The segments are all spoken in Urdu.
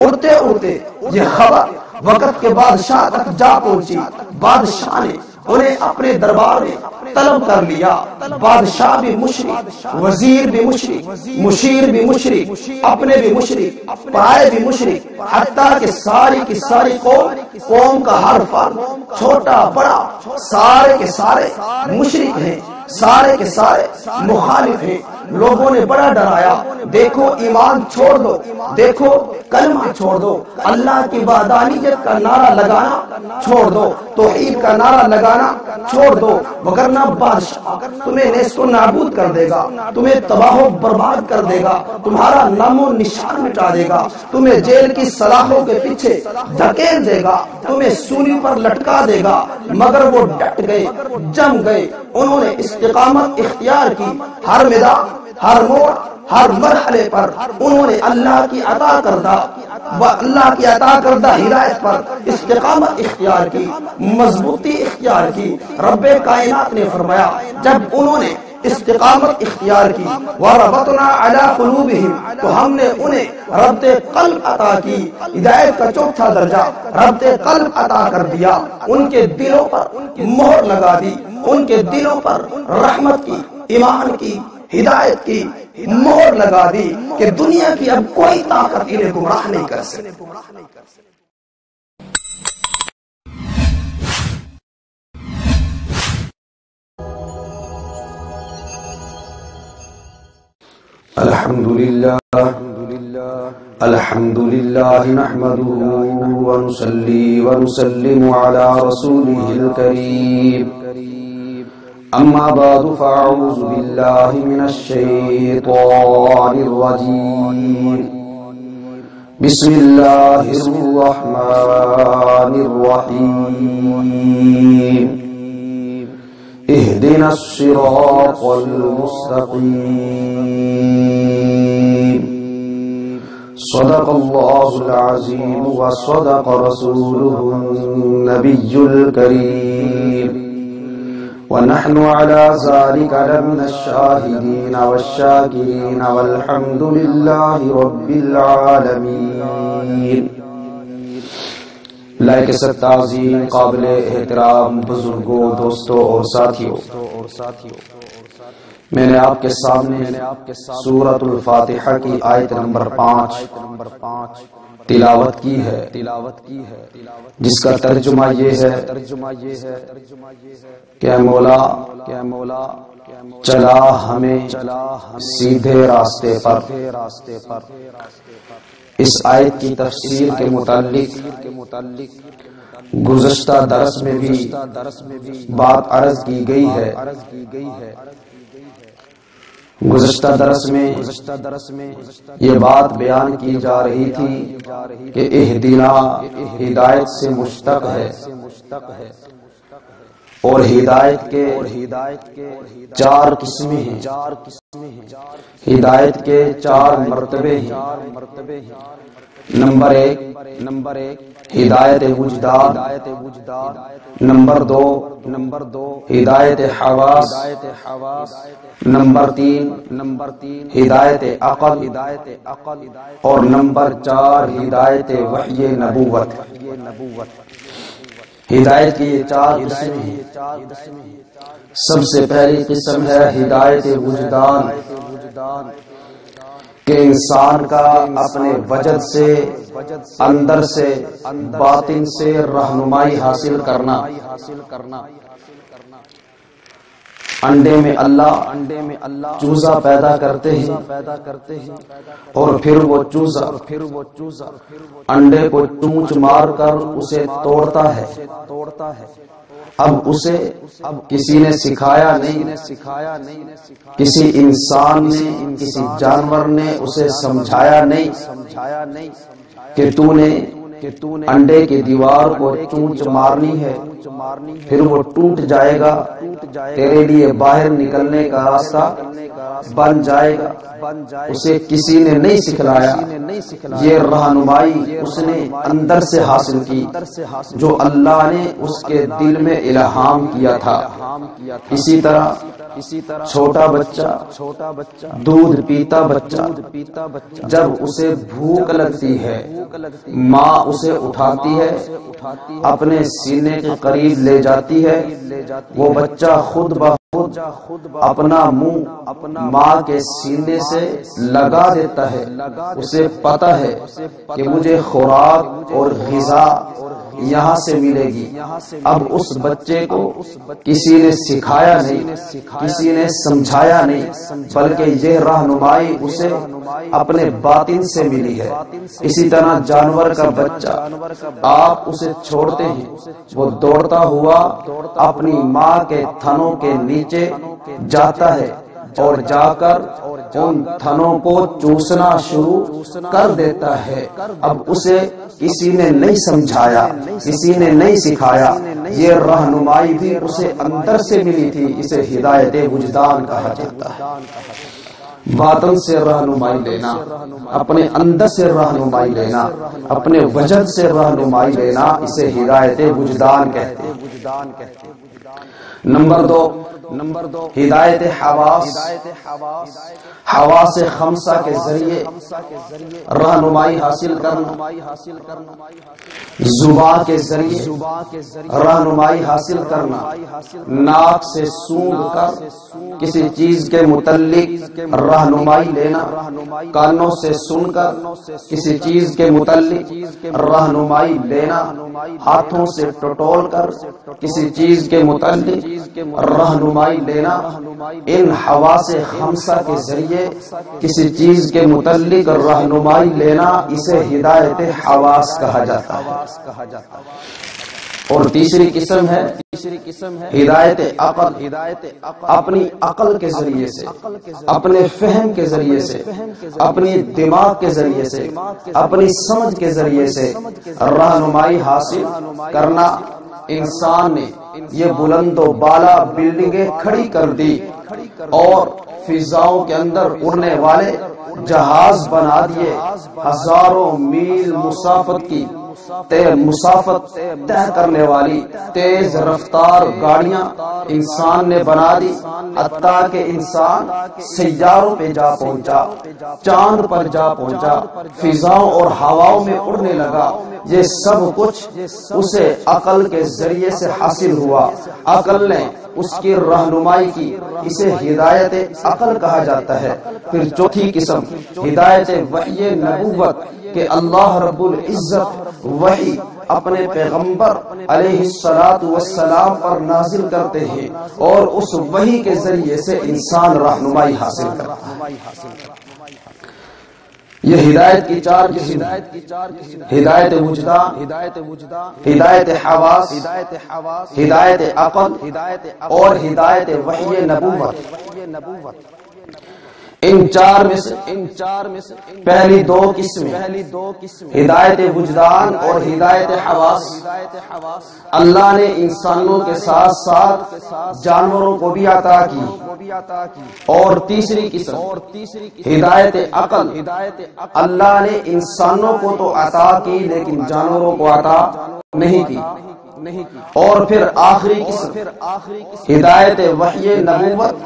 اڑتے اڑتے یہ خبر وقت کے بادشاہ تک جا پہنچی۔ بادشاہ نے انہیں اپنے دربار میں طلب کر لیا۔ بادشاہ بھی مشرک، وزیر بھی مشرک، مشیر بھی مشرک، اپنے بھی مشرک، پرائے بھی مشرک، حتیٰ کہ ساری کی ساری قوم کا ہر فرد چھوٹا بڑا سارے کے سارے مشرک ہیں، سارے کے سارے مخالف ہیں۔ لوگوں نے بڑا ڈرایا، دیکھو ایمان چھوڑ دو، دیکھو کلمہ چھوڑ دو، اللہ کی وحدانیت کا نعرہ لگانا چھوڑ دو، توحید کا نعرہ لگانا چھوڑ دو، وگرنہ بادشاہ تمہیں نیست و نابود کر دے گا، تمہیں تباہ و برباد کر دے گا، تمہارا نام و نشان مٹا دے گا، تمہیں جیل کی سلاخوں کے پیچھے دھکیل دے گا، تمہیں سولی پر لٹکا دے گا۔ مگر وہ ڈٹ گئے، جم گئے، انہوں نے استقامت اختیار کی۔ ہر میدان، ہر موڑ، ہر مرحلے پر انہوں نے اللہ کی عطا کردہ ہدایت پر استقامت اختیار کی، مضبوطی اختیار کی۔ رب کائنات نے فرمایا جب انہوں نے استقامت اختیار کی، وَرَبَطْنَا عَلَىٰ قُلُوبِهِمْ، تو ہم نے انہیں ربط قلب عطا کی۔ ہدایت کا چوتھا درجہ ربط قلب عطا کر دیا، ان کے دلوں پر مہر لگا دی، ان کے دلوں پر رحمت کی، ایمان کی، ہدایت کی مہر لگا دی کہ دنیا کی اب کوئی طاقت انہیں گمراہ نہیں کر سکتی۔ الحمد لله نحمده ونصلي ونسلم على رسوله الكريم، أما بعد فأعوذ بالله من الشيطان الرجيم، بسم الله الرحمن الرحيم، اهدنا الصراط المستقيم، صدق الله العظيم وصدق رسوله النبي الكريم، ونحن على ذلك لمن الشاهدين والشاكرين والحمد لله رب العالمين۔ لائق تعظیم، قابل احترام بزرگوں، دوستوں اور ساتھیوں، میں نے آپ کے سامنے سورۃ الفاتحہ کی آیت نمبر 5 تلاوت کی ہے، جس کا ترجمہ یہ ہے کہ مولا چلا ہمیں سیدھے راستے پر۔ اس آیت کی تفسیر کے متعلق گزشتہ درس میں بھی بات عرض کی گئی ہے۔ گزشتہ درس میں یہ بات بیان کی جا رہی تھی کہ اہدنا ہدایت سے مشتق ہے، اور ہدایت کے 4 قسمیں ہیں، ہدایت کے 4 مرتبے ہیں۔ نمبر 1 ہدایت وجدان، نمبر 2 ہدایت حواس، نمبر 3 ہدایت عقل، اور نمبر 4 ہدایت وحی نبوت۔ ہدایت کی یہ 4 قسمیں ہیں۔ سب سے پہلی قسم ہے ہدایت وجدان، کہ انسان کا اپنے وجد سے، اندر سے، باطن سے رہنمائی حاصل کرنا۔ انڈے میں اللہ چوزہ پیدا کرتے ہیں، اور پھر وہ چوزہ انڈے کو چونچ مار کر اسے توڑتا ہے۔ اب اسے کسی نے سکھایا نہیں، کسی انسان نے، کسی جانور نے اسے سمجھایا نہیں کہ تو نے انڈے کی دیوار کو چونچ مارنی ہے، پھر وہ ٹوٹ جائے گا، تیرے لیے باہر نکلنے کا راستہ بن جائے گا۔ اسے کسی نے نہیں سکھلایا، یہ رہنمائی اس نے اندر سے حاصل کی جو اللہ نے اس کے دل میں الہام کیا تھا۔ اسی طرح چھوٹا بچہ دودھ پیتا بچہ جب اسے بھوک لگتی ہے ماں اسے اٹھاتی ہے اپنے سینے کے قریب لے جاتی ہے وہ بچہ خود بخود اپنا منہ ماں کے سینے سے لگا دیتا ہے اسے پتا ہے کہ مجھے خوراک اور غذا یہاں سے ملے گی اب اس بچے کو کسی نے سکھایا نہیں کسی نے سمجھایا نہیں بلکہ یہ رہنمائی اسے اپنے باطن سے ملی ہے اسی طرح جانور کا بچہ آپ اسے چھوڑتے ہیں وہ دوڑتا ہوا اپنی ماں کے تھنوں کے نیچے جاتا ہے اور جا کر ان تھنوں کو چوسنا شروع کر دیتا ہے اب اسے کسی نے نہیں سمجھایا کسی نے نہیں سکھایا یہ رہنمائی بھی اسے اندر سے ملی تھی اسے ہدایت وجدان کہا جاتا ہے باطن سے رہنمائی لینا اپنے اندر سے رہنمائی لینا اپنے وجد سے رہنمائی لینا اسے ہدایت وجدان کہتے ہیں نمبر دو ہدایت حواس خمسہ کے ذریعے رہنمائی حاصل کرنا زبان کے ذریعے رہنمائی حاصل کرنا ناک سے سونگھ کر کسی چیز کے متعلق رہنمائی لینا کانوں سے سن کر کسی چیز کے متعلق رہنمائی لینا ہاتھوں سے ٹٹول کر کسی چیز کے متعلق رہنمائی لینا ان حواس خمسہ کے ذریعے کسی چیز کے متعلق رہنمائی لینا اسے ہدایت حواس کہا جاتا ہے اور تیسری قسم ہے ہدایت عقل اپنی عقل کے ذریعے سے اپنے فہم کے ذریعے سے اپنی دماغ کے ذریعے سے اپنی سمجھ کے ذریعے سے رہنمائی حاصل کرنا انسان نے یہ بلند و بالا بلڈنگیں کھڑی کر دی اور فضاؤں کے اندر اڑنے والے جہاز بنا دیے ہزاروں میل مسافت طے کرنے والی تیز رفتار گاڑیاں انسان نے بنا دی حتیٰ کہ انسان سیاروں پہ جا پہنچا چاند پر جا پہنچا فضاؤں اور ہواؤں میں اڑنے لگا یہ سب کچھ اسے عقل کے ذریعے سے حاصل ہوا عقل نے اس کی رہنمائی کی اسے ہدایت عقل کہا جاتا ہے پھر چوتھی قسم ہدایت وحی نبوت کہ اللہ رب العزت وحی اپنے پیغمبر علیہ الصلوۃ والسلام پر نازل کرتے ہیں اور اس وحی کے ذریعے سے انسان رہنمائی حاصل کرتا ہے یہ ہدایت کی چار قسم ہدایت وجدان ہدایت حواس ہدایت عقل اور ہدایت وحی نبوت ان چار میں سے پہلی دو قسمیں ہدایت وجدان اور ہدایت حواس اللہ نے انسانوں کے ساتھ ساتھ جانوروں کو بھی عطا کی اور تیسری قسم ہدایت عقل اللہ نے انسانوں کو تو عطا کی لیکن جانوروں کو عطا نہیں کی اور پھر آخری قسم ہدایت وحی نبوت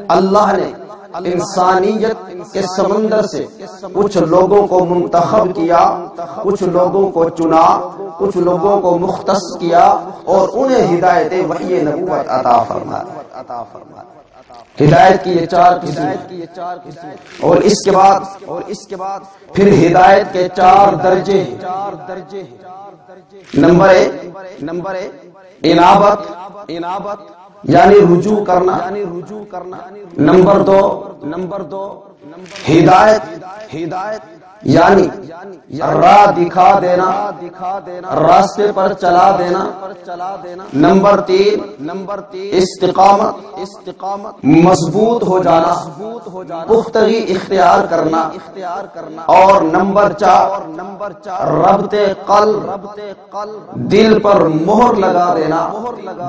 اللہ نے انسانیت کے سمندر سے کچھ لوگوں کو منتخب کیا کچھ لوگوں کو چنا کچھ لوگوں کو مختص کیا اور انہیں ہدایت وحی نبوت عطا فرمایا ہدایت کی یہ چار قسم اور اس کے بعد پھر ہدایت کے چار درجے نمبر ایک انابت یعنی رجوع کرنا نمبر دو ہدایت یعنی راہ دکھا دینا راستے پر چلا دینا نمبر تین استقامت مضبوط ہو جانا پختگی اختیار کرنا اور نمبر چار ربط قلب دل پر مہر لگا دینا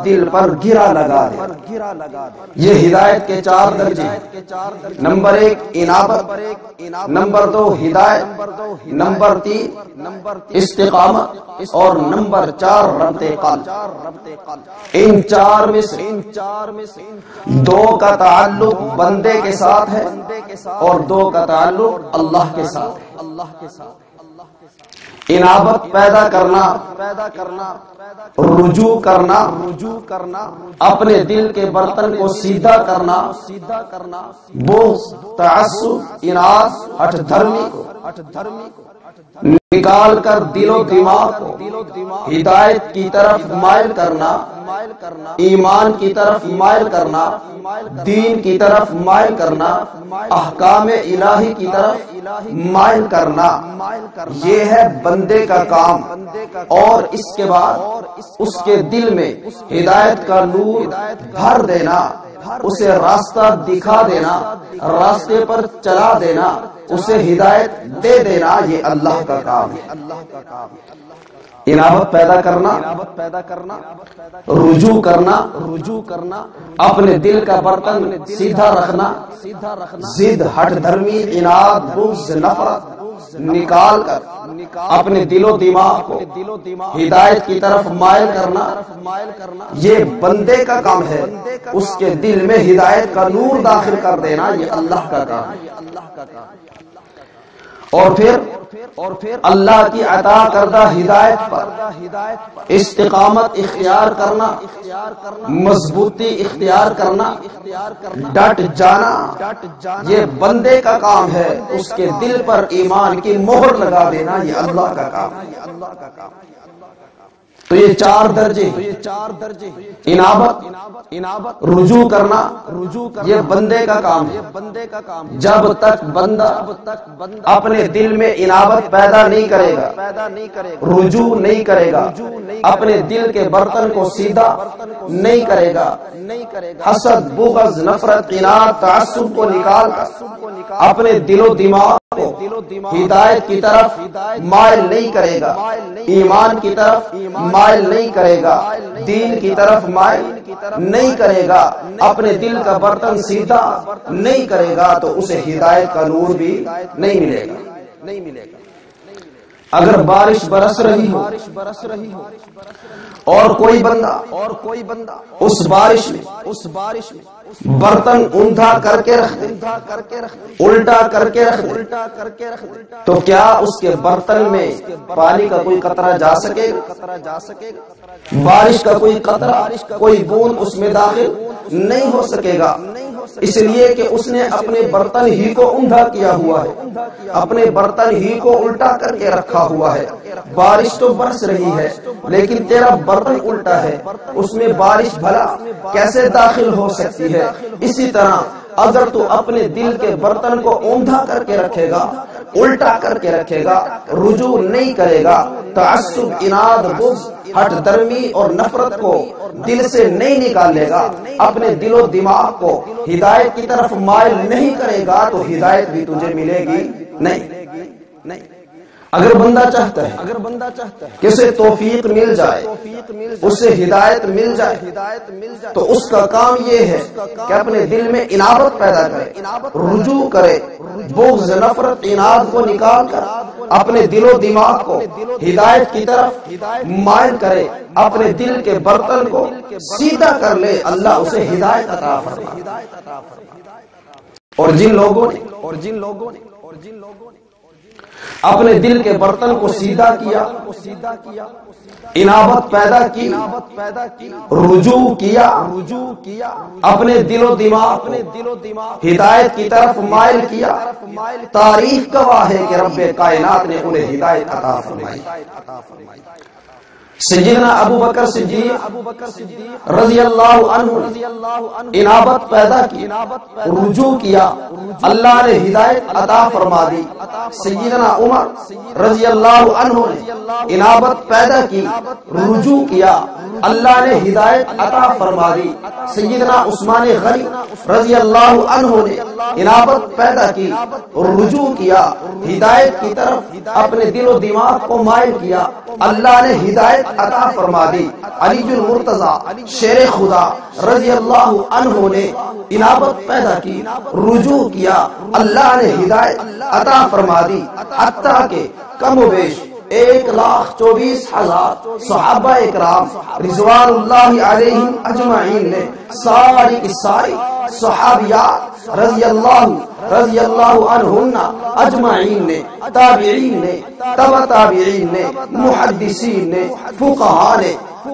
دل پر گرا لگا دینا یہ ہدایت کے چار درجے نمبر ایک انابت نمبر دو ہدایت ہدایت، نمبر 3 استقامت، اور نمبر 4 ربط قلب۔ ان چار میں سے 2 کا تعلق بندے کے ساتھ ہے اور 2 کا تعلق اللہ کے ساتھ ہے۔ انابت پیدا کرنا، رجوع کرنا، اپنے دل کے برتن کو سیدھا کرنا، بغض، تعصب، اناد، ہٹ دھرمی کو نکال کر دل و دماغ کو ہدایت کی طرف مائل کرنا، ایمان کی طرف مائل کرنا، دین کی طرف مائل کرنا، احکام الہی کی طرف مائل کرنا، یہ ہے بندے کا کام۔ اور اس کے بعد اس کے دل میں ہدایت کا نور بھر دینا، اسے راستہ دکھا دینا، راستے پر چلا دینا، اسے ہدایت دے دینا، یہ اللہ کا کام ہے۔ انابت پیدا کرنا، رجوع کرنا، اپنے دل کا برتن سیدھا رکھنا، ضد، ہٹ دھرمی، اناد، بغض، نفرت نکال کر اپنے دل و دماغ کو ہدایت کی طرف مائل کرنا، یہ بندے کا کام ہے۔ اس کے دل میں ہدایت کا نور داخل کر دینا، یہ اللہ کا کام ہے۔ اور پھر اللہ کی عطا کردہ ہدایت پر استقامت اختیار کرنا، مضبوطی اختیار کرنا، ڈٹ جانا، یہ بندے کا کام ہے۔ اس کے دل پر ایمان کی مہر لگا دینا، یہ اللہ کا کام ہے۔ تو یہ 4 درجے، انابت، رجوع کرنا، یہ بندے کا کام ہے۔ جب تک بندہ اپنے دل میں انابت پیدا نہیں کرے گا، رجوع نہیں کرے گا، اپنے دل کے برتن کو سیدھا نہیں کرے گا، حسد، بغض، نفرت، اناد، تعصب کو نکال کر اپنے دل و دماغ کو ہدایت کی طرف مائل نہیں کرے گا، ایمان کی طرف مائل نہیں کرے گا، دین کی طرف مائل نہیں کرے گا، اپنے دل کا برتن سیدھا نہیں کرے گا، تو اسے ہدایت کا نور بھی نہیں ملے گا۔ اگر بارش برس رہی ہو اور کوئی بندہ اس بارش میں برتن اندھا کر کے رکھ دے، الٹا کر کے رکھ دے، تو کیا اس کے برتن میں پانی کا کوئی قطرہ جا سکے گا؟ بارش کا کوئی قطرہ، کوئی بوند اس میں داخل نہیں ہو سکے گا، اس لیے کہ اس نے اپنے برتن ہی کو اندھا کیا ہوا ہے، اپنے برتن ہی کو الٹا کر کے رکھا ہوا ہے۔ بارش تو برس رہی ہے لیکن تیرا برتن الٹا ہے، اس میں بارش بھلا کیسے داخل ہو سکتی ہے؟ اسی طرح اگر تو اپنے دل کے برتن کو اوندا کر کے رکھے گا، الٹا کر کے رکھے گا، رجوع نہیں کرے گا، تعصب، اناد، بغض، ہٹ درمی اور نفرت کو دل سے نہیں نکالے گا، اپنے دل و دماغ کو ہدایت کی طرف مائل نہیں کرے گا، تو ہدایت بھی تجھے ملے گی نہیں۔ اگر بندہ چاہتا ہے کہ اسے توفیق مل جائے، اسے ہدایت مل جائے، تو اس کا کام یہ ہے کہ اپنے دل میں انابت پیدا کرے، رجوع کرے، بغض، نفرت، اناد کو نکال کر اپنے دل و دماغ کو ہدایت کی طرف مائل کرے، اپنے دل کے برتن کو سیدھا کر لے، اللہ اسے ہدایت عطا فرمائے۔ اور جن لوگوں نے اپنے دل کے برتن کو سیدھا کیا، انابت پیدا کی، رجوع کیا، اپنے دل و دماغ ہدایت کی طرف مائل کیا، تاریخ گواہ ہے کہ رب کائنات نے انہیں ہدایت عطا فرمائی۔ سیدنا ابو بکر صدیق رضی اللہ عنہ انابت پیدا کی، رجوع کیا، اللہ نے ہدایت عطا فرما دی۔ سیدنا عمر رضی اللہ عنہ نے انابت پیدا کی، رجوع کیا، اللہ نے ہدایت عطا فرما دی۔ سیدنا عثمان غنی رضی اللہ عنہ نے انابت پیدا کی، رجوع کیا، ہدایت کی طرف اپنے دل و دماغ کو مائل کیا، اللہ نے ہدایت عطا فرما دی۔ علی المرتضی شیر خدا رضی اللہ عنہ نے انابت پیدا کی، رجوع کیا، اللہ نے ہدایت عطا فرما دی، حتیٰ کہ کم و بیش 1,24,000 صحابہ اکرام رضوان اللہ علیہم اجمعین نے، ساری کی ساری صحابیات رضی اللہ عنہن اجمعین نے، تابعین نے، تبع تابعین نے، محدثین نے، فقہاء نے،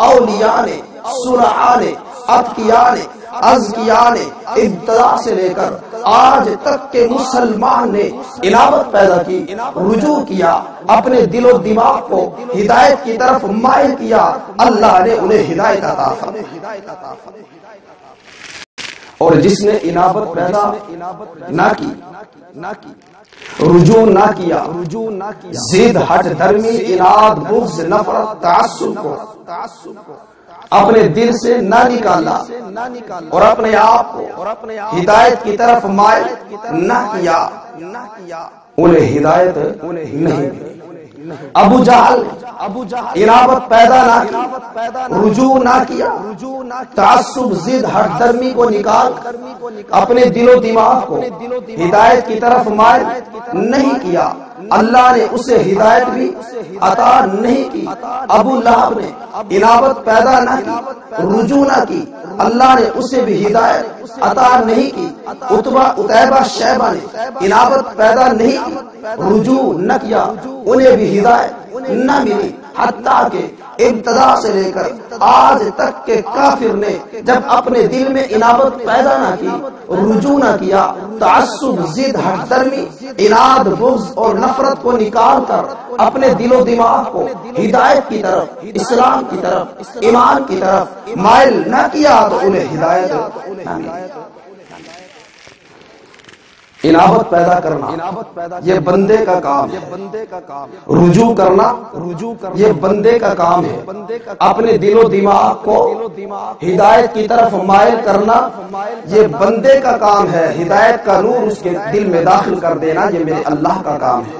اولیاء نے، صلحاء نے، اتقیاء نے، ازکیاء نے، ابتدا سے لے کر آج تک کے مسلمان نے انابت پیدا کی، رجوع کیا، اپنے دل و دماغ کو ہدایت کی طرف مائل کیا، اللہ نے انہیں ہدایت عطا فرمائی۔ اور جس نے انابت پیدا نہ کی، رجوع نہ کیا، ضد، ہٹ دھرمی، اناد، بغض، نفرت، تعصب کو اپنے دل سے نہ نکالا اور اپنے آپ کو ہدایت کی طرف مائل نہ کیا، انہیں ہدایت نہیں ملی۔ ابو جہل انابت پیدا نہ کی، رجوع نہ کیا، تعصب، ضد، ہٹ درمی کو نکال اپنے دل و دماغ کو ہدایت کی طرف مائل نہیں کیا، اللہ نے اسے ہدایت بھی عطا نہیں کی۔ ابو لہب نے انابت پیدا نہ کی، رجوع نہ کی، اللہ نے اسے بھی ہدایت عطا نہیں کی۔ عتبہ شیبہ نے انابت پیدا نہیں کی، رجوع نہ کیا، انہیں بھی ہدایت نہ ملی، حتیٰ کہ ابتدا سے لے کر آج تک کے کافر نے جب اپنے دل میں انابت پیدا نہ کی، رجوع نہ کیا، تعصب، ضد، ہٹ درمی، اناد، بغض اور نفرت کو نکال کر اپنے دل و دماغ کو ہدایت کی طرف، اسلام کی طرف، ایمان کی طرف مائل نہ کیا تو انہیں ہدایت نہ ملی۔ انابت پیدا کرنا یہ بندے کا کام ہے، رجوع کرنا یہ بندے کا کام ہے، اپنے دل و دماغ کو ہدایت کی طرف مائل کرنا یہ بندے کا کام ہے، ہدایت کا نور اس کے دل میں داخل کر دینا یہ میرے اللہ کا کام ہے۔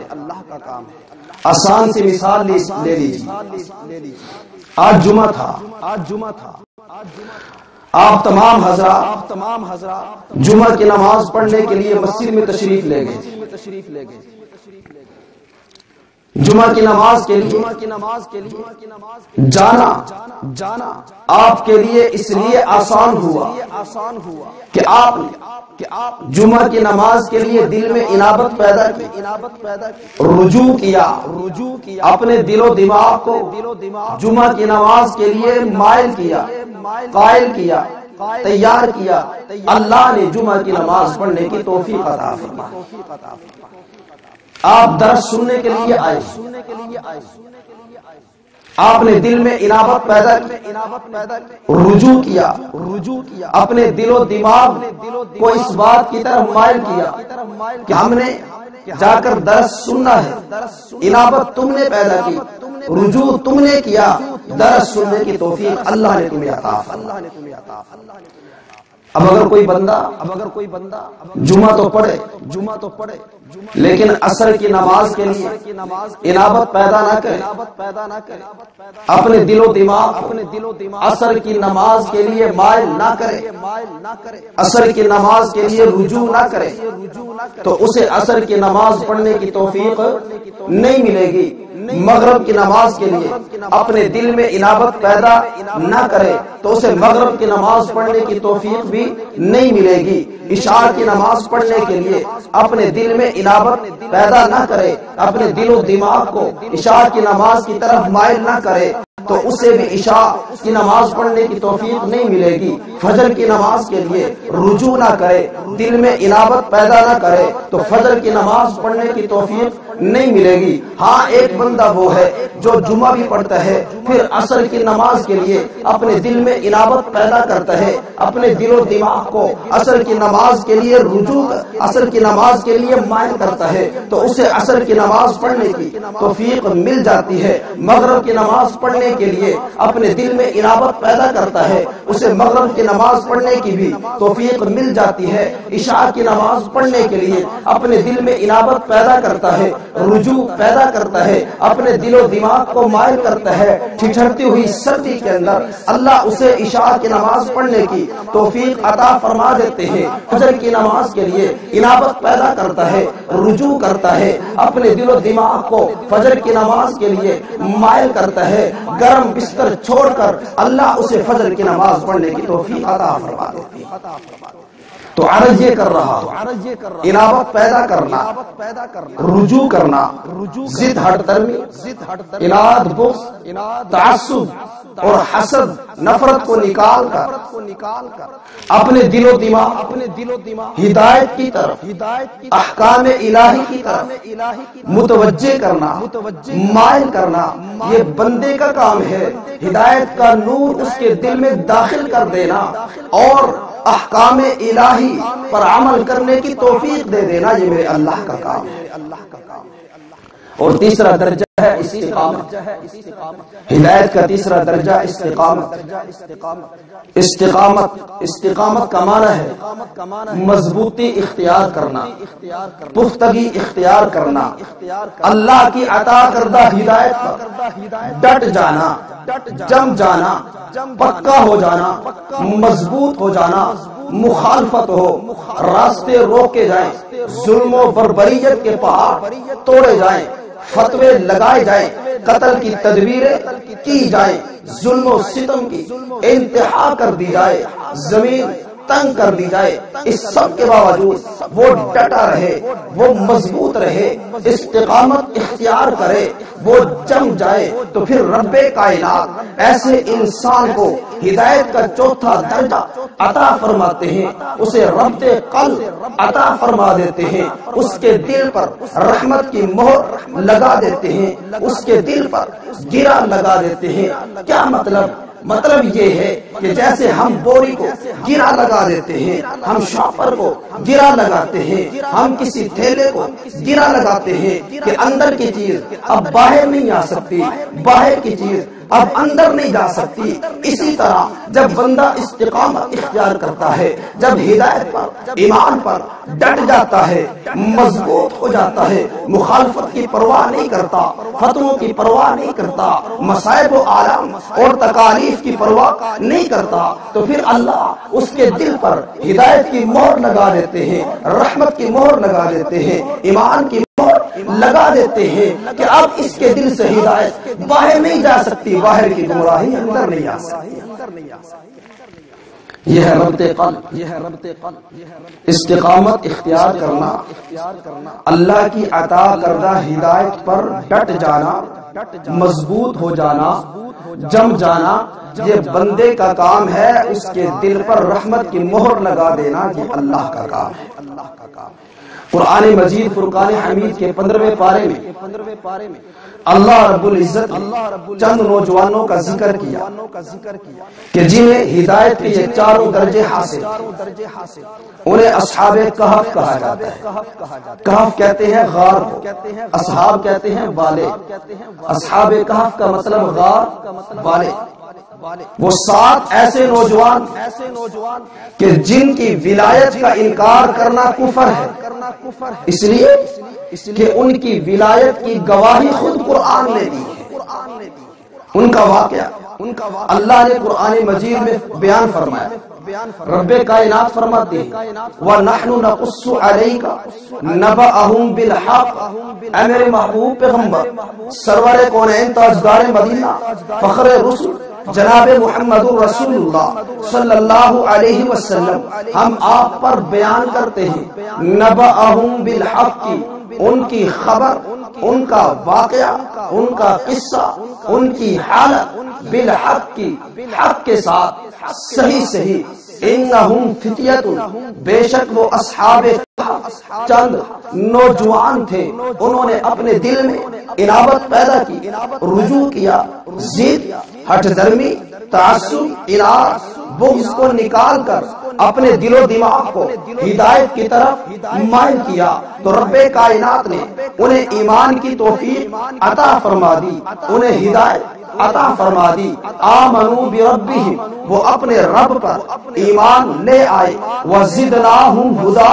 آسان سی مثال لے لیجیے، آج جمعہ تھا، آپ تمام حضرات جمعہ کی نماز پڑھنے کے لیے مسجد میں تشریف لے گئے، جمعہ کی نماز کے لیے جانا آپ کے لیے اس لیے آسان ہوا کہ آپ جمعہ کی نماز کے لیے دل میں انابت پیدا کی، رجوع کیا، اپنے دل و دماغ کو جمعہ کی نماز کے لیے مائل کیا، قائل کیا، تیار کیا، اللہ نے جمعہ کی نماز پڑھنے کی توفیق عطا فرمائی۔ آپ درس سننے کے لیے آئے، آپ نے دل میں انابت پیدا کی، رجوع کیا، اپنے دل و دماغ کو اس بات کی طرف مائل کیا کہ ہم نے جا کر درس سننا ہے، انابت تم نے پیدا کی، رجوع تم نے کیا، درس سننے کی توفیق اللہ نے تمہیں عطا فرمائی۔ اب اگر کوئی بندہ جمعہ تو پڑھے لیکن عصر کی نماز کے لیے انابت پیدا نہ کرے، اپنے دل و دماغ عصر کی نماز کے لیے مائل نہ کرے، عصر کی نماز کے لیے رجوع نہ کرے، تو اسے عصر کی نماز پڑھنے کی توفیق نہیں ملے گی۔ مغرب کی نماز کے لیے اپنے دل میں انابت پیدا نہ کرے تو اسے مغرب کی نماز پڑھنے کی توفیق بھی نہیں ملے گی۔ عشاء کی نماز پڑھنے کے لیے اپنے دل میں انابت پیدا نہ کرے، اپنے دل و دماغ کو عشاء کی نماز کی طرف مائل نہ کرے تو اسے بھی عشاء کی نماز پڑھنے کی توفیق نہیں ملے گی۔ فجر کی نماز کے لیے رجوع نہ کرے، دل میں انابت پیدا نہ کرے تو فجر کی نماز پڑھنے کی توفیق نہیں ملے گی۔ ہاں ایک بندہ وہ ہے جو جمعہ بھی پڑھتا ہے پھر عصر کی نماز کے لیے اپنے دل میں انابت پیدا کرتا ہے، اپنے دل و دماغ کو عصر کی نماز کے لیے رجوع، عصر کی نماز کے لیے مائل کرتا ہے تو اسے عصر کی نماز پڑھنے کی توفیق مل جاتی ہے۔ مغرب کی نماز پڑھنے کے لیے اپنے دل میں انابت پیدا کرتا ہے، اسے مغرب کی نماز پڑھنے کی بھی توفیق مل جاتی ہے، عشاء کی نماز پڑھنے کے لیے اپنے دل میں انابت پیدا کرتا ہے، رجوع پیدا کرتا ہے، اپنے دل و دماغ کو مائل کرتا ہے۔ ٹھٹھرتی ہوئی سردی کے اندر اللہ اسے عشاء کی نماز پڑھنے کی توفیق عطا فرما دیتے ہیں، فجر کی نماز کے لیے انابت پیدا کرتا ہے، رجوع کرتا ہے، اپنے دل و دماغ کو فجر کی نماز کے لیے مائل کرتا ہے، گرم بستر چھوڑ کر اللہ اسے فجر کی نماز پڑھنے کی توفیق عطا فرما دیتے ہیں۔ تو عرض یہ کر رہا انابت پیدا کرنا، رجوع کرنا، ضد ہٹ درمی، اناد، بغض، تعصب اور حسد، نفرت کو نکال کر اپنے دل و دماغ ہدایت کی طرف، احکام الہی کی طرف متوجہ کرنا، مائل کرنا، یہ بندے کا کام ہے۔ ہدایت کا نور اس کے دل میں داخل کر دینا اور احکام الہی پر عمل کرنے کی توفیق دے دینا، یہ میرے اللہ کا کام ہے۔ اور تیسرا درجہ ہے استقامت۔ ہدایت کا تیسرا درجہ استقامت کا معنی ہے مضبوطی اختیار کرنا، پختگی اختیار کرنا، اللہ کی عطا کردہ ہدایت پر ڈٹ جانا، جم جانا، پکا ہو جانا، مضبوط ہو جانا، مخالفت ہو، راستے روکے جائیں، ظلم و بربریت کے پہاڑ توڑے جائیں، فتوے لگائے جائیں، قتل کی تدبیریں کی جائیں، ظلم و ستم کی انتہا کر دی جائے، زمین تنگ کر دی جائے، اس سب کے باوجود وہ ڈٹا رہے، وہ مضبوط رہے، استقامت اختیار کرے، وہ جم جائے، تو پھر رب کائنات ایسے انسان کو ہدایت کا چوتھا درجہ عطا فرماتے ہیں، اسے ربط قلب عطا فرما دیتے ہیں، اس کے دل پر رحمت کی مہر لگا دیتے ہیں، اس کے دل پر گرا لگا دیتے ہیں۔ کیا مطلب یہ ہے کہ جیسے ہم بوری کو گرا لگا دیتے ہیں، ہم شاپر کو گرا لگاتے ہیں، ہم کسی تھیلے کو گرا لگاتے ہیں کہ اندر کی چیز اب باہر نہیں آ سکتی، باہر کی چیز اب اندر نہیں جا سکتی، اسی طرح جب بندہ استقامت اختیار کرتا ہے، جب ہدایت پر، ایمان پر ڈٹ جاتا ہے، مضبوط ہو جاتا ہے، مخالفت کی پرواہ نہیں کرتا، فتووں کی پرواہ نہیں کرتا، مصائب و آلام اور تکالیف کی پرواہ نہیں کرتا، تو پھر اللہ اس کے دل پر ہدایت کی مہر لگا دیتے ہیں، رحمت کی مہر لگا دیتے ہیں، ایمان کی لگا دیتے ہیں کہ اب اس کے دل سے ہدایت باہر نہیں جا سکتی، باہر کی گمراہی اندر نہیں آ سکتی۔ یہ ہے ربط قلب، استقامت اختیار کرنا، اللہ کی عطا کردہ ہدایت پر ڈٹ جانا، مضبوط ہو جانا، جم جانا، یہ بندے کا کام ہے، اس کے دل پر رحمت کی مہر لگا دینا یہ اللہ کا کام ہے۔ قرآن مجید فرقان حمید کے 15ویں پارے میں اللہ رب العزت چند نوجوانوں کا ذکر کیا کہ جنہیں ہدایت کے یہ چاروں درجے حاصل، انہیں اصحاب کہف کہا جاتا ہے۔ کہف کہتے ہیں غار کو، اصحاب کہتے ہیں والے، اصحاب کہف کا مطلب غار، والے۔ وہ 7 ایسے نوجوان کہ جن کی ولایت کا انکار کرنا کفر ہے، اس لیے کہ ان کی ولایت کی گواہی خود قرآن نے دی ہے۔ ان کا واقعہ اللہ نے قرآن مجید میں بیان فرمایا۔ رب کائنات فرماتے ہیں وَنَحْنُ نَقُصُّ عَلَيْكَ نَبَأَهُمْ بِالْحَقِّ، اے میرے محبوب پیغمبر، سرور کونین، تاجدار مدینہ، فخر رسل جناب محمد رسول اللہ صلی اللہ علیہ وسلم، ہم آپ پر بیان کرتے ہیں نبأہم بالحق، ان کی خبر، ان کا واقعہ، ان کا قصہ، ان کی حالت بالحق کی، حق کے ساتھ صحیح انہم فتیۃ، بے شک وہ اصحاب چند نوجوان تھے، انہوں نے اپنے دل میں انابت پیدا کی، رجوع کیا، ضد، ہٹ درمی، تعصب، اناد، بغض کو نکال کر اپنے دل و دماغ کو ہدایت کی طرف مائل کیا، تو رب کائنات نے انہیں ایمان کی توفیق عطا فرما دی، انہیں ہدایت عطا فرما دی۔ آمنوا بربہم، وہ اپنے رب پر ایمان لے آئے۔ وزدناہم ہدا،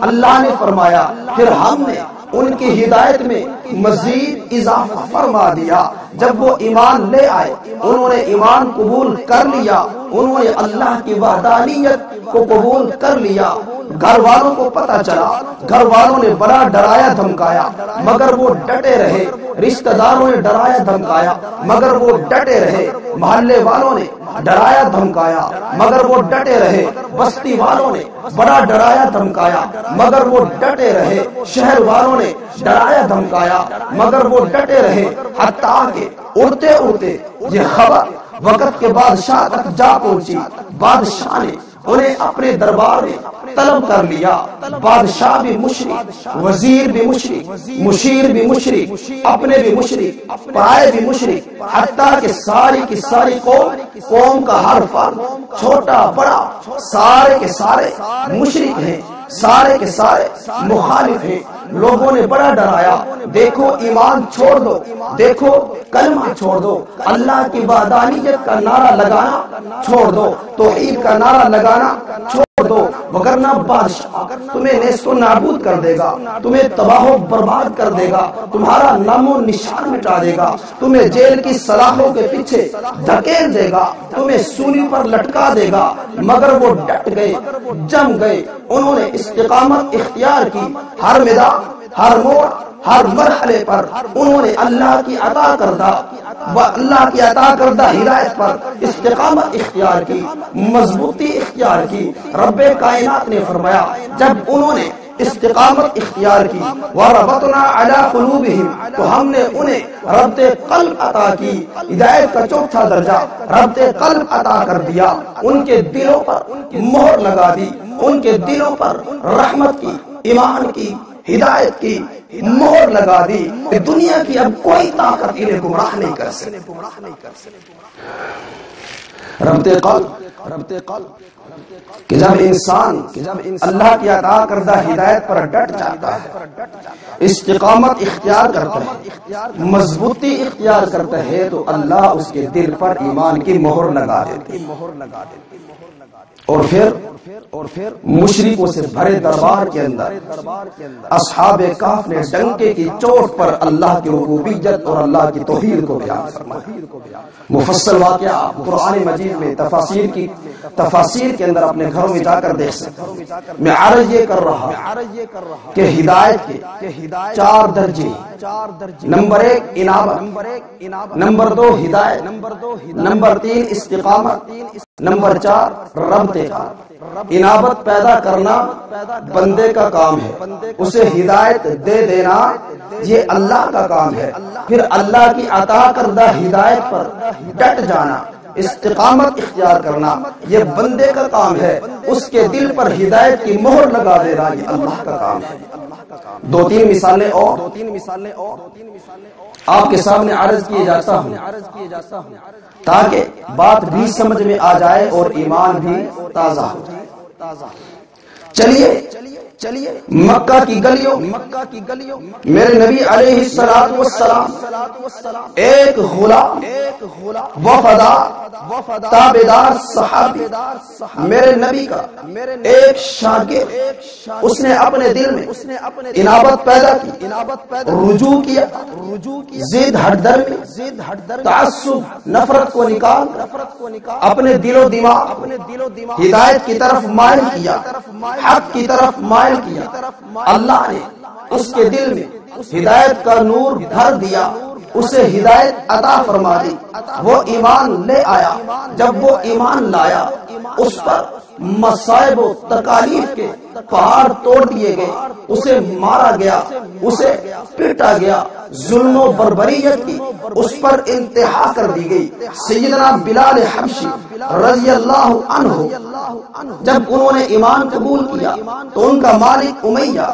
اللہ نے فرمایا پھر ہم نے ان کی ہدایت میں مزید اضافہ فرما دیا۔ جب وہ ایمان لے آئے، انہوں نے ایمان قبول کر لیا، انہوں نے اللہ کی وحدانیت کو قبول کر لیا۔ گھر والوں کو پتہ چلا، گھر والوں نے بڑا ڈرایا دھمکایا مگر وہ ڈٹے رہے، رشتہ داروں نے ڈرایا دھمکایا مگر وہ ڈٹے رہے، محلے والوں نے ڈرایا دھمکایا مگر وہ ڈٹے رہے، بستی والوں نے بڑا ڈرایا دھمکایا مگر وہ ڈٹے رہے، شہر والوں نے ڈرایا دھمکایا مگر وہ ڈٹے رہے، حتیٰ کہ اڑتے اڑتے یہ خبر وقت کے بادشاہ تک جا پہنچی۔ بادشاہ نے انہیں اپنے دربار میں طلب کر لیا۔ بادشاہ بھی مشرک، وزیر بھی مشرک، مشیر بھی مشرک، اپنے بھی مشرک، پرائے بھی مشرک، حتیٰ کہ ساری کی ساری قوم کا ہر فرد چھوٹا بڑا سارے کے سارے مشرک ہیں، سارے کے سارے مخالف ہیں۔ لوگوں نے بڑا ڈرایا، دیکھو ایمان چھوڑ دو، دیکھو کلمہ چھوڑ دو، اللہ کی وحدانیت کا نعرہ لگانا چھوڑ دو، توحید کا نعرہ لگانا چھوڑ دو، وگرنہ بادشاہ تمہیں نیست و نابود کر دے گا، تمہیں تباہ و برباد کر دے گا، تمہارا نام و نشان مٹا دے گا، تمہیں جیل کی سلاخوں کے پیچھے دھکیل دے گا، تمہیں سولی پر لٹکا دے گا۔ مگر وہ ڈٹ گئے، جم گئے، انہوں نے استقامت اختیار کی۔ ہر میدان، ہر موڑ، ہر مرحلے پر انہوں نے اللہ کی عطا کردہ ہدایت پر استقامت اختیار کی، مضبوطی اختیار کی۔ رب کائنات نے فرمایا جب انہوں نے استقامت اختیار کی، وَرَبَطْنَا عَلَىٰ قُلُوبِهِمْ، تو ہم نے انہیں ربط قلب عطا کی۔ ہدایت کا چوتھا درجہ ربط قلب عطا کر دیا، ان کے دلوں پر مہر لگا دی، ان کے دلوں پر رحمت کی، ایمان کی، ہدایت کی مہر لگا دی کہ دنیا کی اب کوئی طاقت انہیں گمراہ نہیں کر سکتی۔ ربط قلب کہ جب انسان اللہ کی عطا کردہ ہدایت پر ڈٹ جاتا ہے، استقامت اختیار کرتا ہے، مضبوطی اختیار کرتا ہے، تو اللہ اس کے دل پر ایمان کی مہر لگا دیتے اور پھر مشرکوں سے بھرے دربار کے اندر اصحاب کہف نے ڈنکے کی چوٹ پر اللہ کی ربوبیت اور اللہ کی توحید کو بیان فرمایا۔ مفصل واقعہ قرآن مجید میں تفاسیر کے اندر اپنے گھروں میں جا کر دیکھ سکتے۔ میں عرض یہ کر رہا کہ ہدایت کے 4 درجے، نمبر 1 انابت، نمبر 2 ہدایت، نمبر 3 استقامت، نمبر 4 ربط قلب۔ انابت پیدا کرنا بندے کا کام ہے، اسے ہدایت دے دینا یہ اللہ کا کام ہے، پھر اللہ کی عطا کردہ ہدایت پر ڈٹ جانا، استقامت اختیار کرنا یہ بندے کا کام ہے، اس کے دل پر ہدایت کی مہر لگا دینا یہ اللہ کا کام ہے۔ 2-3 مثالیں اور آپ کے سامنے عرض کیے جاتا ہوں تاکہ بات بھی سمجھ میں آ جائے اور ایمان بھی تازہ ہو جائے۔ چلیے مکہ کی گلیوں میرے نبی علیہ الصلوۃ والسلام ایک غلام وفادار تابعدار صحابی میرے نبی کا ایک شاگرد، اس نے اپنے دل میں انابت پیدا کی، رجوع کیا، ضد ہٹدرمی، تعصب، نفرت کو نکال اپنے دل و دماغ ہدایت کی طرف مائل کیا، حق کی طرف مائل کیا۔ اللہ نے اس کے دل میں ہدایت کا نور بھر دیا، اسے ہدایت عطا فرما دی، وہ ایمان لے آیا۔ جب وہ ایمان لایا اس پر مصائب و تکالیف کے پہاڑ توڑ دیے گئے، اسے مارا گیا، اسے پیٹا گیا، ظلم و بربریت کی اس پر انتہا کر دی گئی۔ سیدنا بلال حبشی رضی اللہ عنہ جب انہوں نے ایمان قبول کیا تو ان کا مالک امیہ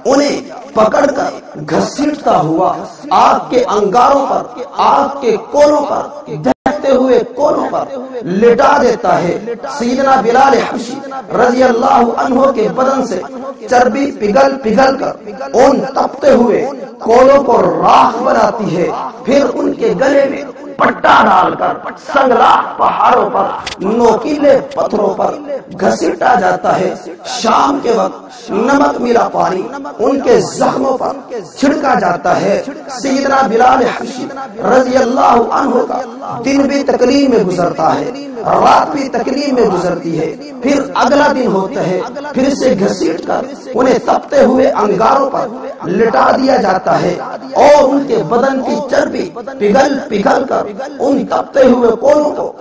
انہیں پکڑ کر گھسیٹتا ہوا آگ کے انگاروں پر، آگ کے کولوں پر، دہتے ہوئے کولوں پر لٹا دیتا ہے۔ سیدنا بلال حبشی رضی اللہ عنہ کے بدن سے چربی پگھل کر ان تپتے ہوئے کولوں کو راکھ بناتی ہے، پھر ان کے گلے میں پٹا ڈال کر سنگلاخ پہاڑوں پر نوکیلے پتھروں پر گھسیٹا جاتا ہے۔ شام کے وقت نمک ملا پانی ان کے زخموں پر چھڑکا جاتا ہے۔ سیدنا بلال حبشی رضی اللہ عنہ کا دن بھی تکلیف میں گزرتا ہے، رات بھی تکلیف میں گزرتی ہے، پھر اگلا دن ہوتا ہے، پھر سے گھسیٹ کر انہیں تپتے ہوئے انگاروں پر لٹا دیا جاتا ہے اور ان کے بدن کی چربی پگھل پگھل کر ان تپتے ہوئے کولوں کو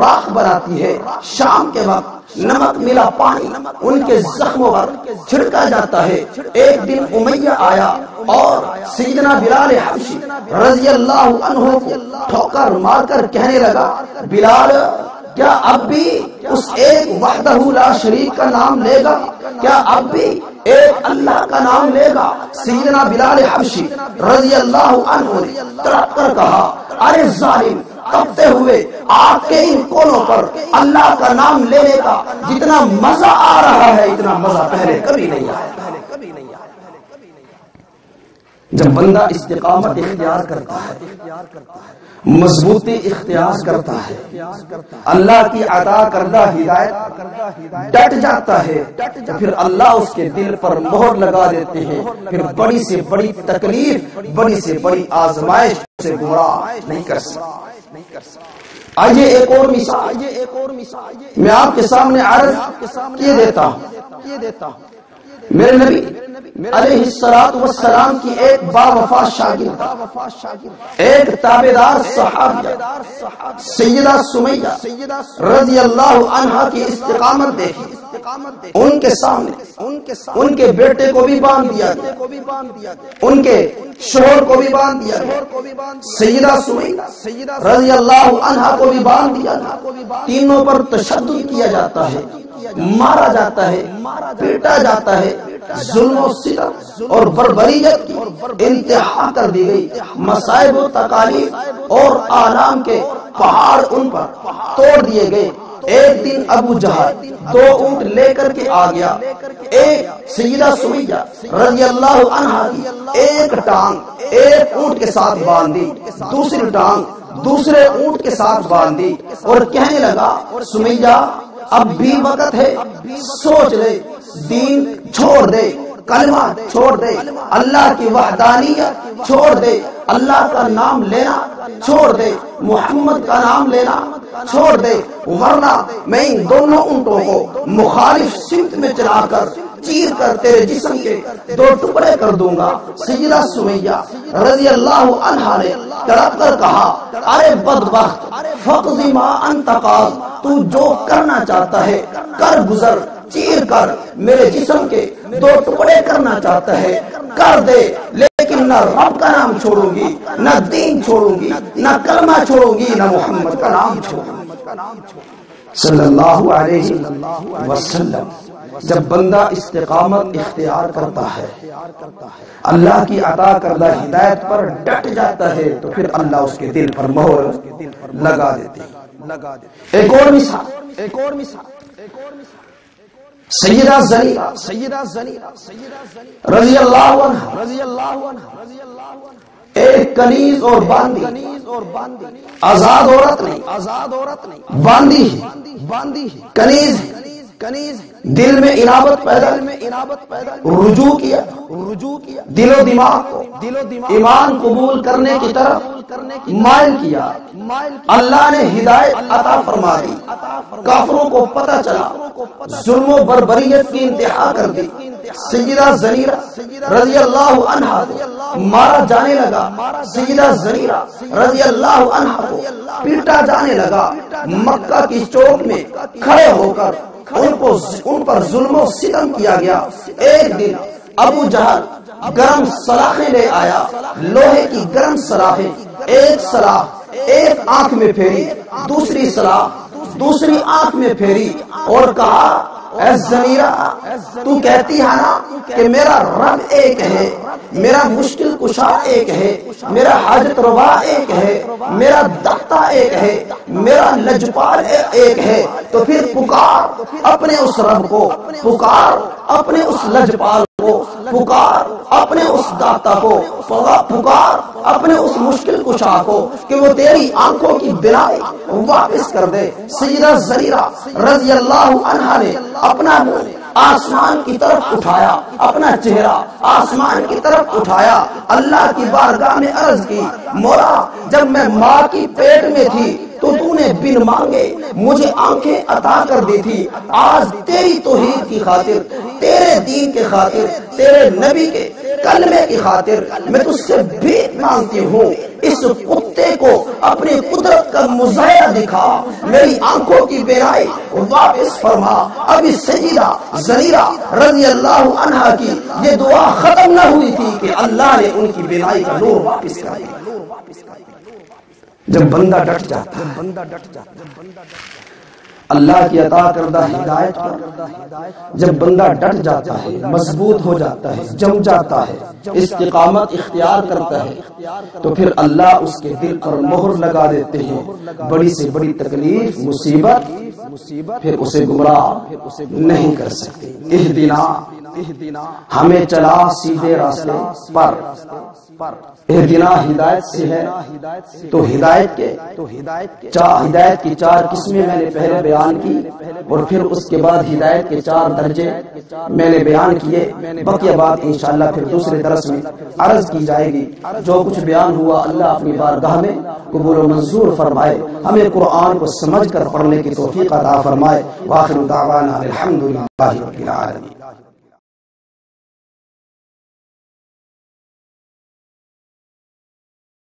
راکھ بناتی ہے۔ شام کے وقت نمک ملا پانی ان کے زخموں پر چھڑکا جاتا ہے۔ ایک دن امیہ آیا اور سیدنا بلال حبشی رضی اللہ عنہ کو ٹھوکر مار کر کہنے لگا، بلال کیا اب بھی اس ایک وحدہ لا شریک کا نام لے گا؟ کیا اب بھی ایک اللہ کا نام لے گا؟ سیدنا بلال حبشی رضی اللہ عنہ نے تڑپ کر کہا، ارے ظالم، تپتے ہوئے آگ کے ان کونوں پر اللہ کا نام لینے کا جتنا مزہ آ رہا ہے اتنا مزہ پہلے کبھی نہیں آیا۔ جب بندہ استقامت اختیار کرتا ہے، مضبوطی اختیار کرتا ہے، اللہ کی عطا کردہ ہدایت ڈٹ جاتا ہے، تو پھر اللہ اس کے دل پر مہر لگا دیتے ہیں، پھر بڑی سے بڑی تکلیف، بڑی سے بڑی آزمائش سے گمراہ نہیں کر سکتا۔ آئیے ایک اور مثال میں آپ کے سامنے عرض کیے دیتا ہوں۔ میرے نبی علیہ الصلوۃ والسلام کی ایک باوفا شاگرد، ایک تابعدار صحابیہ سیدہ سمیہ رضی اللہ عنہا کی استقامت دیکھی۔ ان کے سامنے ان کے بیٹے کو بھی باندھ دیا گیا، ان کے شوہر کو بھی باندھ دیا گیا، سیدہ سمیہ رضی اللہ عنہا کو بھی باندھ دیا گیا۔ تینوں پر تشدد کیا جاتا ہے، مارا جاتا ہے، پیٹا جاتا ہے، ظلم و ستم اور بربریت کی انتہا کر دی گئی۔ مصائب و تکالیف اور آلام کے پہاڑ ان پر توڑ دیے گئے۔ ایک دن ابو جہل 2 اونٹ لے کر کے آ گیا، ایک سیدہ سمیہ رضی اللہ عنہا کی ایک ٹانگ ایک اونٹ کے ساتھ باندھی، دوسری ٹانگ دوسرے اونٹ کے ساتھ باندھی اور کہنے لگا، سمیہ اب بھی وقت ہے، سوچ لے، دین چھوڑ دے، کلمہ چھوڑ دے، اللہ کی وحدانیت چھوڑ دے، اللہ کا نام لینا چھوڑ دے، محمد کا نام لینا چھوڑ دے، ورنہ میں ان دونوں اونٹوں کو مخالف سمت میں چلا کر چیر کر تیرے جسم کے 2 ٹکڑے کر دوں گا۔ سیدہ سمیہ رضی اللہ عنہا نے تڑپ کر کہا، ارے بدبخت، فقضی ما انت قاض، تو جو کرنا چاہتا ہے کر گزر، چیر کر میرے جسم کے 2 ٹکڑے کرنا چاہتا ہے کر دے، لیکن نہ رب کا نام چھوڑوں گی، نہ دین چھوڑوں گی، نہ کلمہ چھوڑوں گی، نہ محمد کا نام چھوڑوں گی صلی اللہ علیہ وسلم۔ جب بندہ استقامت اختیار کرتا ہے، اللہ کی عطا کردہ ہدایت پر ڈٹ جاتا ہے، تو پھر اللہ اس کے دل پر مہر لگا دیتے ہیں۔ ایک اور مثال سیدہ زنیرہ رضی اللہ عنہ، ایک کنیز اور باندی، آزاد عورت نہیں، باندی کنیز، دل میں انابت پیدا، رجوع کیا، دل و دماغ کو ایمان قبول کرنے کی طرف مائل کیا، اللہ نے ہدایت عطا فرما دی، کافروں کو پتہ چلا، ظلم و بربریت کی انتہا کر دی۔ سیدہ زنیرہ رضی اللہ عنہا کو مارا جانے لگا، سیدہ زنیرہ رضی اللہ عنہا کو پیٹا جانے لگا، مکہ کی چوک میں کھڑے ہو کر ان پر ظلم و ستم کیا گیا۔ ایک دن ابو جہل گرم سلاخیں لے آیا، لوہے کی گرم سلاخیں، ایک سلاخ ایک آنکھ میں پھیری، دوسری سلاخ دوسری آنکھ میں پھیری اور کہا، اے زنیرہ، تو کہتی ہے نا کہ میرا رب ایک ہے، میرا مشکل کشا ایک ہے، میرا حاجت روا ایک ہے، میرا داتا ایک ہے، میرا لجپال ایک ہے، تو پھر پکار اپنے اس رب کو، پکار اپنے اس لجپال کو، پکار اپنے اس داتا کو، پکار اپنے اس مشکل کشا کو کہ وہ تیری آنکھوں کی بینائی واپس کر دے۔ سیدہ زریرہ رضی اللہ عنہا نے اپنا منہ آسمان کی طرف اٹھایا، اپنا چہرہ آسمان کی طرف اٹھایا، اللہ کی بارگاہ میں عرض کی، مولا جب میں ماں کی پیٹ میں تھی تو نے بن مانگے مجھے آنکھیں عطا کر دی تھی، آج تیری توحید کی خاطر، تیرے دین کے خاطر، تیرے نبی کے کلمے کی خاطر میں تجھ سے بھی مانگتی ہوں، اس کتے کو اپنی قدرت کا مظاہرہ دکھا، میری آنکھوں کی بینائی واپس فرما۔ ابھی سیدہ زریرہ رضی اللہ عنہا کی یہ دعا ختم نہ ہوئی تھی کہ اللہ نے ان کی بینائی کا نور واپس کر دیا۔ جب بندہ ڈٹ جاتا ہے اللہ کی عطا کردہ ہدایت پر، جب بندہ ڈٹ جاتا ہے، مضبوط ہو جاتا ہے، جم جاتا ہے، استقامت اختیار کرتا ہے، تو پھر اللہ اس کے دل پر مہر لگا دیتے ہیں، بڑی سے بڑی تکلیف، مصیبت پھر اسے گمراہ نہیں کر سکتے۔ اہدنا ہمیں چلا سیدھے راستے پر، اہدنا ہدایت سے ہے تو ہدایت کی چار قسمیں میں نے پہلے بیان کی، اور پھر اس کے بعد ہدایت کے 4 درجے میں نے بیان کیے، بقیہ بات انشاءاللہ پھر دوسرے درس میں عرض کی جائے گی۔ جو کچھ بیان ہوا اللہ اپنی بارگاہ میں قبول و منظور فرمائے، ہمیں قرآن کو سمجھ کر پڑھنے کی توفیق عطا فرمائے۔ وآخر دعوانا الحمدللہ رب العالمین۔